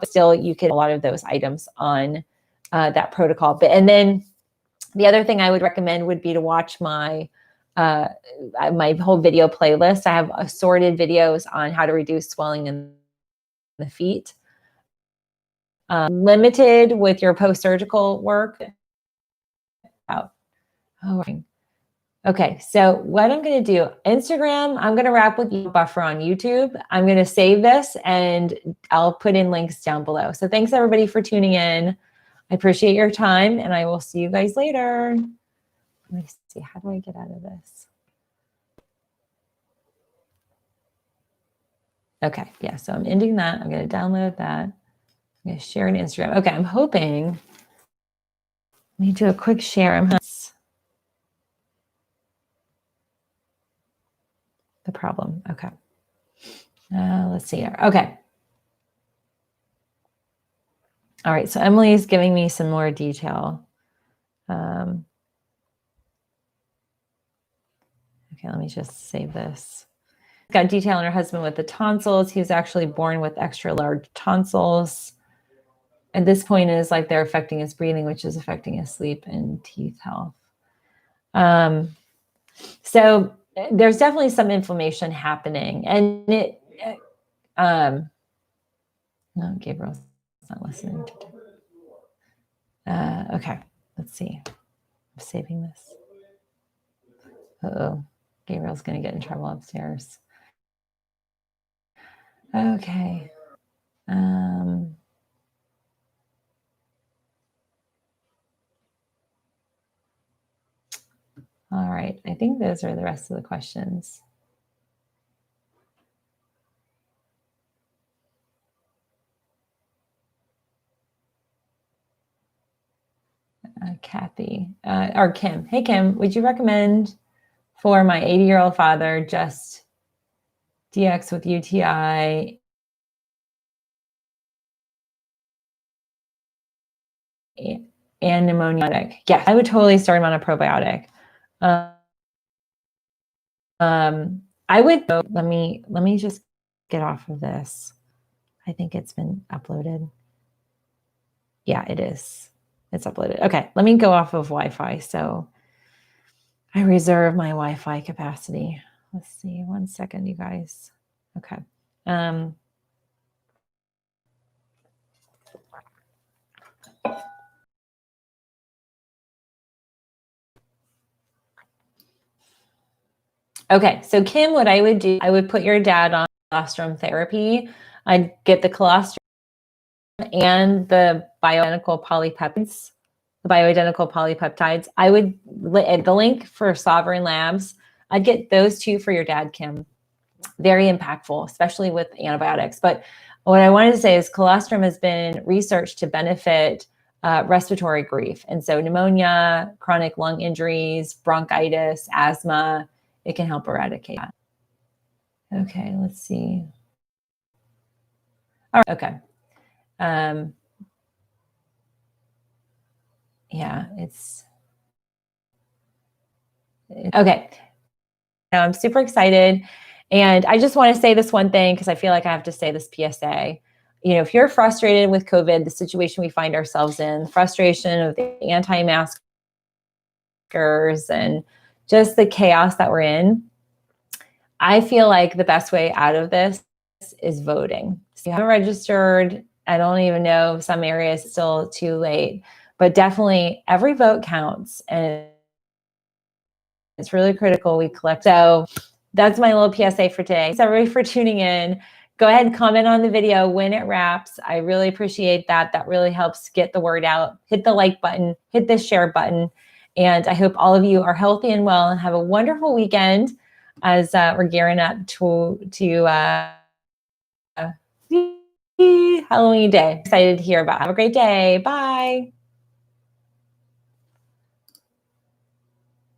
still you can a lot of those items on that protocol. And then the other thing I would recommend would be to watch my whole video playlist. I have assorted videos on how to reduce swelling in the feet. Limited with your post-surgical work. Okay, so what I'm going to do, Instagram, I'm going to wrap with you buffer on YouTube. I'm going to save this and I'll put in links down below. So thanks everybody for tuning in. I appreciate your time and I will see you guys later. Let me see, how do I get out of this? Okay, yeah, so I'm ending that. I'm going to download that. I'm going to share an Instagram. Okay, I'm hoping, let me do a quick share. The problem. Okay. Let's see here. Okay. All right. So Emily's giving me some more detail. Okay. Let me just save this. Got detail on her husband with the tonsils. He was actually born with extra large tonsils. At this point, it is like they're affecting his breathing, which is affecting his sleep and teeth health. So there's definitely some inflammation happening, and no, Gabriel's not listening to. Okay, let's see. I'm saving this. Uh-oh, Gabriel's going to get in trouble upstairs. Okay. All right, I think those are the rest of the questions. Kathy, or Kim. Hey, Kim, would you recommend for my 80-year-old father just DX with UTI and pneumonia? Yeah, I would totally start him on a probiotic. I would, let me just get off of this. I think it's been uploaded. Yeah, it is. It's uploaded. Okay, let me go off of Wi-Fi. So I reserve my Wi-Fi capacity. Let's see, 1 second, you guys. Okay. Okay, so Kim, what I would do, I would put your dad on colostrum therapy. I'd get the colostrum and the bioidentical polypeptides. I would, the link for Sovereign Labs, I'd get those two for your dad, Kim. Very impactful, especially with antibiotics. But what I wanted to say is colostrum has been researched to benefit respiratory grief. And so pneumonia, chronic lung injuries, bronchitis, asthma, it can help eradicate that. Okay, let's see. All right, okay. Yeah, it's okay. Now I'm super excited. And I just want to say this one thing because I feel like I have to say this PSA. if you're frustrated with COVID, the situation we find ourselves in, frustration of the anti-maskers and just the chaos that we're in, I feel like the best way out of this is voting. So you haven't registered. I don't even know, some areas still too late, but definitely every vote counts, and it's really critical we collect. So that's my little PSA for today. Thanks everybody for tuning in. Go ahead and comment on the video when it wraps. I really appreciate that. That really helps get the word out. Hit the like button, hit the share button. And I hope all of you are healthy and well and have a wonderful weekend as we're gearing up to Halloween day. Excited to hear about it. Have a great day. Bye.